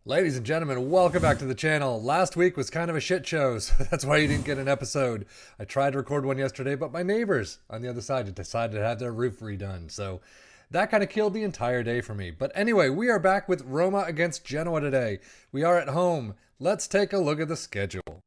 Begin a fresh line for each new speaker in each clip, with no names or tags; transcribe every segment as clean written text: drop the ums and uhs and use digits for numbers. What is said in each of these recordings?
Ladies and gentlemen, welcome back to the channel. Last week was kind of a shit show, so that's why you didn't get an episode. I tried to record one yesterday, but my neighbors on the other side decided to have their roof redone, so that kind of killed the entire day for me. But anyway, we are back with Roma against Genoa today. We are at home. Let's take a look at the schedule.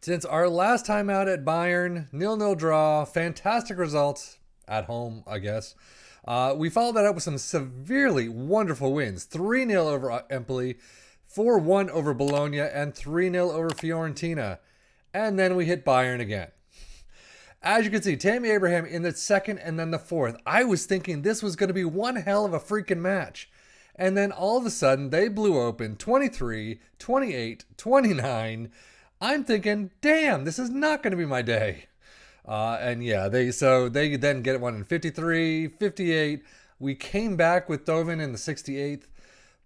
Since our last time out at Bayern, 0-0 draw, fantastic results at home, I guess. We followed that up with some severely wonderful wins. 3-0 over Empoli, 4-1 over Bologna, and 3-0 over Fiorentina. And then we hit Bayern again. As you can see, Tammy Abraham in the second and then the fourth. I was thinking this was going to be one hell of a freaking match. And then all of a sudden, they blew open 23, 28, 29. I'm thinking, damn, this is not going to be my day. And yeah, they then get one in 53, 58. We came back with Tovin in the 68th.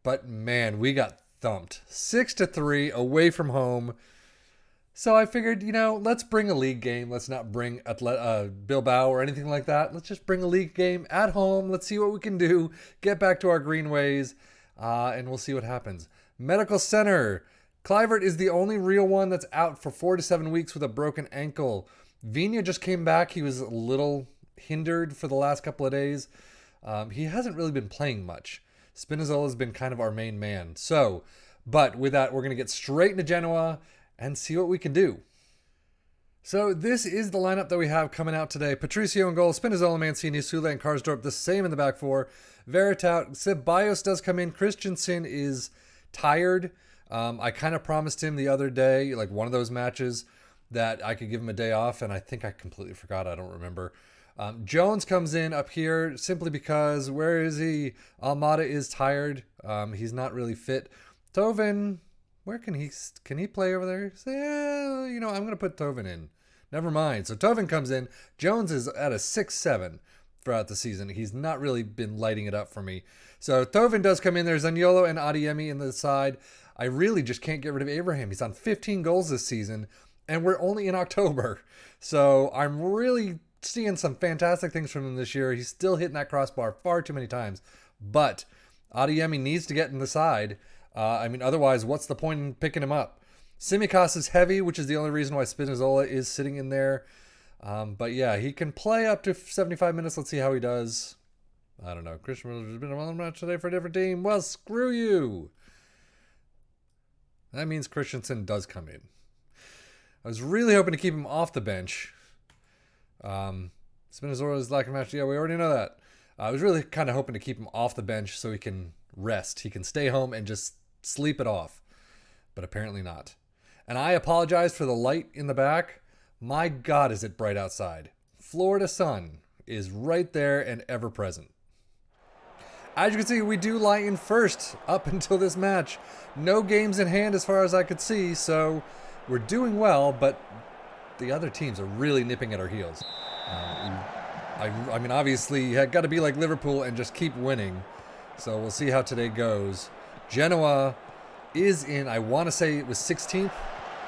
But man, we got thumped 6-3 away from home. So I figured, let's bring a league game. Let's not bring Bilbao or anything like that. Let's just bring a league game at home. Let's see what we can do. Get back to our green ways, and we'll see what happens. Medical Center. Kluivert is the only real one that's out for 4 to 7 weeks with a broken ankle. Viña just came back. He was a little hindered for the last couple of days. He hasn't really been playing much. Spinazzola's been kind of our main man. But with that, we're going to get straight into Genoa and see what we can do. So this is the lineup that we have coming out today. Patricio in goal, Spinazzola, Mancini, Sule, and Karsdorp, the same in the back four. Veritout, Ceballos does come in. Christensen is tired. I kind of promised him the other day, like one of those matches, that I could give him a day off, and I think I completely forgot. I don't remember. Jones comes in up here simply because, where is he? Almada is tired. He's not really fit. Tovin, where can he play over there? So, yeah, I'm going to put Tovin in. Never mind. So Tovin comes in. Jones is at a 6-7 throughout the season. He's not really been lighting it up for me. So Tovin does come in. There's Zaniolo and Adeyemi in the side. I really just can't get rid of Abraham. He's on 15 goals this season, and we're only in October. So I'm really seeing some fantastic things from him this year. He's still hitting that crossbar far too many times. But Adeyemi needs to get in the side. Otherwise, what's the point in picking him up? Tsimikas is heavy, which is the only reason why Spinazzola is sitting in there. But yeah, he can play up to 75 minutes. Let's see how he does. I don't know. Christian has been on a match today for a different team. Well, screw you. That means Christensen does come in. I was really hoping to keep him off the bench. Spinazzola is lacking match. Yeah, we already know that. I was really kind of hoping to keep him off the bench so he can rest. He can stay home and just sleep it off. But apparently not. And I apologize for the light in the back. My God, is it bright outside. Florida sun is right there and ever present. As you can see, we do lie in first up until this match. No games in hand as far as I could see, so we're doing well, but the other teams are really nipping at our heels. Obviously, you got to be like Liverpool and just keep winning. So we'll see how today goes. Genoa is in, I want to say it was 16th.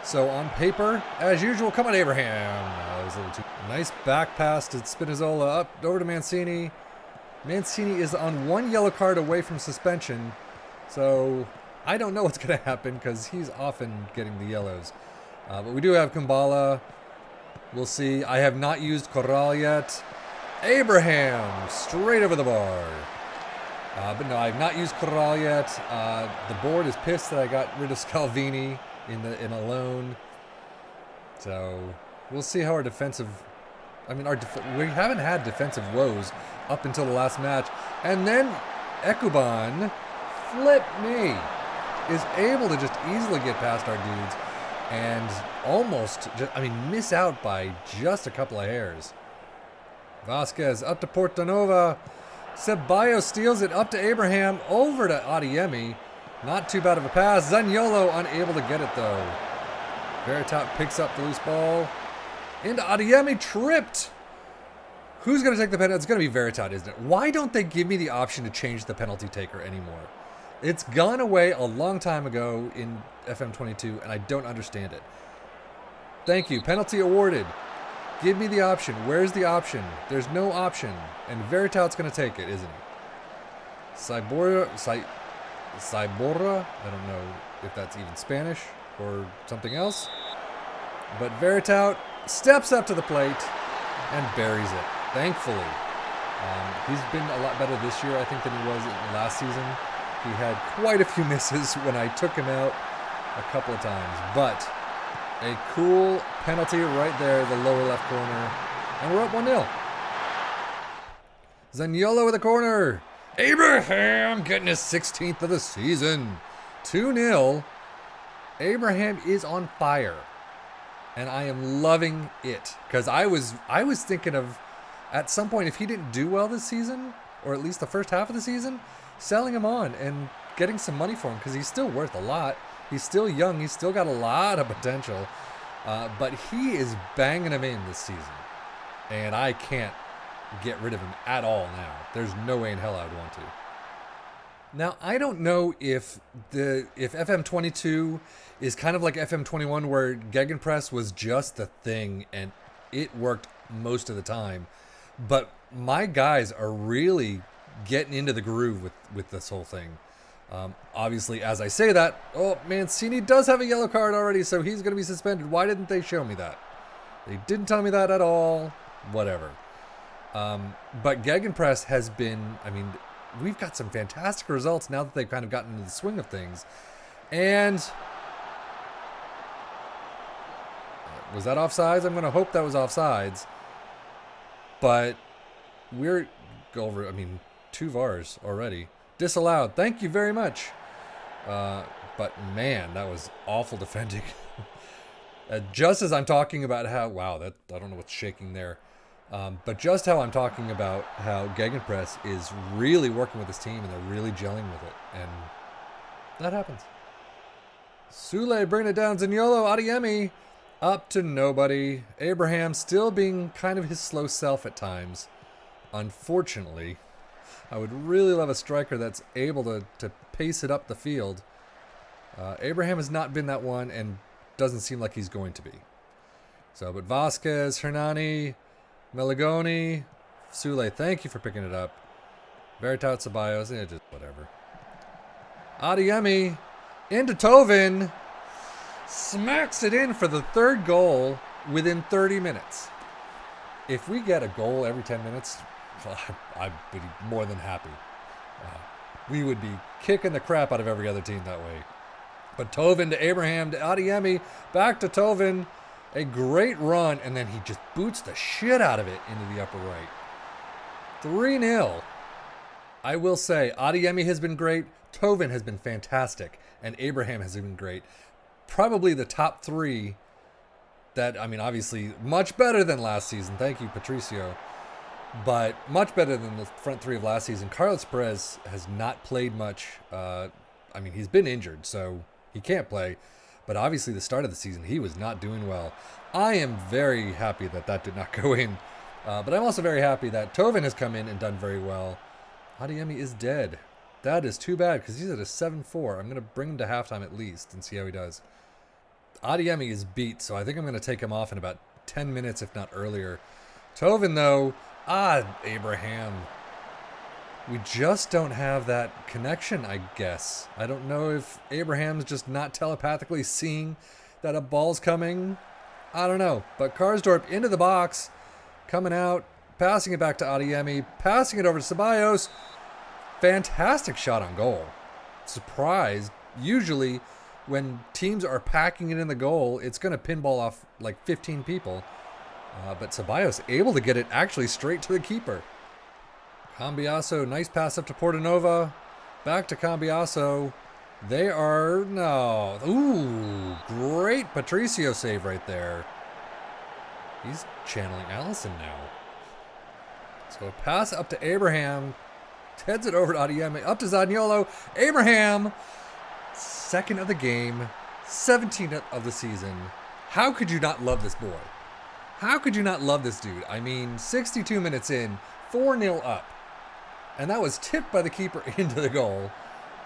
So on paper, as usual, come on, Abraham. That was a little too nice back pass to Spinazzola, up over to Mancini. Mancini is on one yellow card away from suspension. So I don't know what's going to happen because he's often getting the yellows. But we do have Kumbala. We'll see. I have not used Corral yet. Abraham, straight over the bar. But no, I have not used Corral yet. The board is pissed that I got rid of Scalvini in a loan. So we'll see how our defensive... we haven't had defensive woes up until the last match. And then Ekuban, flip me, is able to just easily get past our dudes and almost, miss out by just a couple of hairs. Vasquez up to Portanova. Ceballos steals it up to Abraham, over to Adeyemi. Not too bad of a pass. Zaniolo unable to get it though. Veritat picks up the loose ball. Into Adeyemi, tripped. Who's going to take the penalty? It's going to be Veritat, isn't it? Why don't they give me the option to change the penalty taker anymore? It's gone away a long time ago in FM22, and I don't understand it. Thank you. Penalty awarded. Give me the option. Where's the option? There's no option. And Veritat's going to take it, isn't he? Cyborra. I don't know if that's even Spanish or something else. But Veritout steps up to the plate and buries it, thankfully. He's been a lot better this year, I think, than he was last season. He had quite a few misses when I took him out a couple of times. But a cool penalty right there, the lower left corner. And we're up 1-0. Zaniolo with a corner. Abraham getting his 16th of the season. 2-0. Abraham is on fire. And I am loving it. Because I was thinking of, at some point, if he didn't do well this season, or at least the first half of the season, selling him on and getting some money for him. Because he's still worth a lot. He's still young. He's still got a lot of potential. But he is banging him in this season. And I can't get rid of him at all now. There's no way in hell I would want to. Now, I don't know if FM22 is kind of like FM21 where Gegenpress was just the thing and it worked most of the time. But my guys are really getting into the groove with this whole thing. Obviously, as I say that, Mancini does have a yellow card already, so he's going to be suspended. Why didn't they show me that? They didn't tell me that at all. Whatever. But Gegenpress has been, we've got some fantastic results now that they've kind of gotten into the swing of things. And was that offsides? I'm going to hope that was offsides. But we're over, 2 VARs already. Disallowed. Thank you very much. But man, that was awful defending. Just as I'm talking about how, I don't know what's shaking there. But just how I'm talking about how Gegenpress is really working with his team and they're really gelling with it. And that happens. Sule bringing it down. Zaniolo, Adeyemi up to nobody. Abraham still being kind of his slow self at times. Unfortunately, I would really love a striker that's able to pace it up the field. Abraham has not been that one and doesn't seem like he's going to be. So, but Vasquez, Hernani, Meligoni, Sule, thank you for picking it up. Veritout, Ceballos, just whatever. Adeyemi into Tovin. Smacks it in for the 3rd goal within 30 minutes. If we get a goal every 10 minutes, I'd be more than happy. We would be kicking the crap out of every other team that way. But Tovin to Abraham to Adeyemi, back to Tovin. A great run, and then he just boots the shit out of it into the upper right. 3-0. I will say, Adeyemi has been great, Tovin has been fantastic, and Abraham has been great. Probably the top 3 that, obviously, much better than last season. Thank you, Patricio. But much better than the front 3 of last season. Carlos Perez has not played much. He's been injured, so he can't play. But obviously, the start of the season, he was not doing well. I am very happy that did not go in. But I'm also very happy that Tovin has come in and done very well. Adeyemi is dead. That is too bad because he's at a 7-4. I'm going to bring him to halftime at least and see how he does. Adeyemi is beat, so I think I'm going to take him off in about 10 minutes, if not earlier. Tovin, though, Abraham. We just don't have that connection, I guess. I don't know if Abraham's just not telepathically seeing that a ball's coming. I don't know. But Karsdorp into the box, coming out, passing it back to Adeyemi, passing it over to Ceballos. Fantastic shot on goal. Surprised. Usually, when teams are packing it in the goal, it's going to pinball off like 15 people. But Ceballos able to get it actually straight to the keeper. Cambiasso, nice pass up to Portanova. Back to Cambiasso. They are, no. Ooh, great Patricio save right there. He's channeling Allison now. So a pass up to Abraham. Heads it over to Adeyemi. Up to Zaniolo. Abraham. 2nd of the game. 17th of the season. How could you not love this boy? How could you not love this dude? 62 minutes in. 4-0 up. And that was tipped by the keeper into the goal.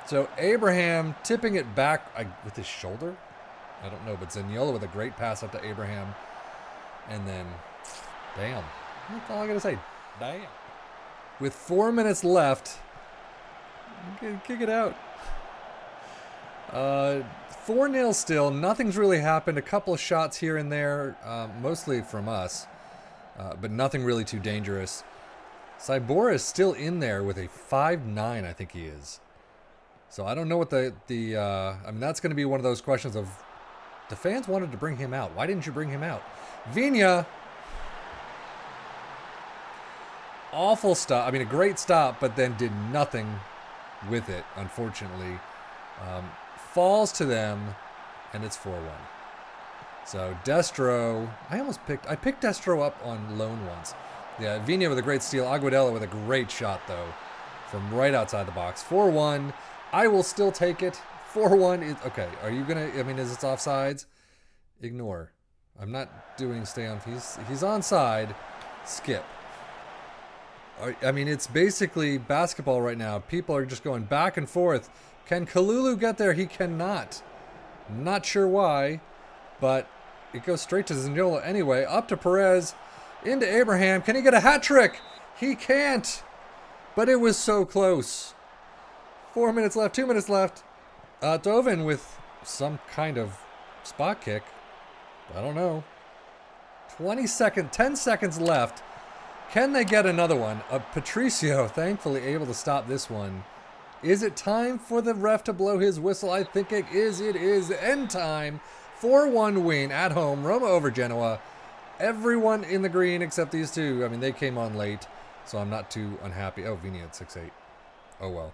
So Abraham tipping it back with his shoulder. I don't know, but Zaniolo with a great pass up to Abraham. And then, damn. That's all I got to say. Damn. With 4 minutes left, kick it out. Uh, 4-0 still. Nothing's really happened. A couple of shots here and there, mostly from us, but nothing really too dangerous. Cybora is still in there with a 5-9, I think he is. So I don't know what I mean, that's going to be one of those questions of, the fans wanted to bring him out. Why didn't you bring him out? Viña. Awful stop. I mean, a great stop, but then did nothing with it, unfortunately. Falls to them, and it's 4-1. So Destro, I picked Destro up on loan once. Yeah, Viña with a great steal. Aguadella with a great shot, though, from right outside the box. 4-1. I will still take it. 4-1 is... Okay, are you going to... I mean, is it offsides? Ignore. I'm not doing stay on... He's onside. Skip. I mean, it's basically basketball right now. People are just going back and forth. Can Kalulu get there? He cannot. Not sure why, but it goes straight to Zaniolo anyway. Up to Perez. Into Abraham. Can he get a hat trick? He can't. But it was so close. 4 minutes left. 2 minutes left. Dovin with some kind of spot kick. I don't know. 10 seconds left. Can they get another one? Patricio thankfully able to stop this one. Is it time for the ref to blow his whistle? I think it is. It is end time. 4-1 win at home. Roma over Genoa. Everyone in the green except these two. I mean, they came on late, so I'm not too unhappy. Oh, Vini at 6-8. Oh, well.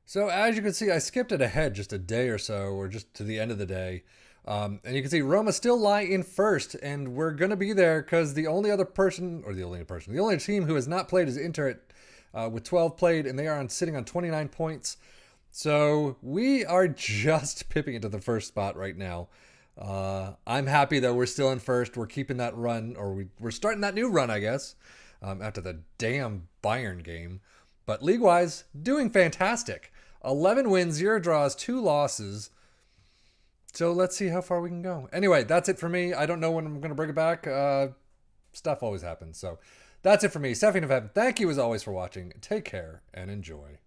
So as you can see, I skipped it ahead just a day or so, or just to the end of the day. And you can see Roma still lie in first, and we're going to be there because the only team who has not played is Inter with 12 played, and they are sitting on 29 points. So we are just pipping into the first spot right now. I'm happy that we're still in first. We're keeping that run, or we're starting that new run, I guess, after the damn Bayern game. But league-wise, doing fantastic. 11 wins, 0 draws, 2 losses. So let's see how far we can go. Anyway, that's it for me. I don't know when I'm going to bring it back. Stuff always happens. So that's it for me. Sefian of FM, thank you as always for watching. Take care and enjoy.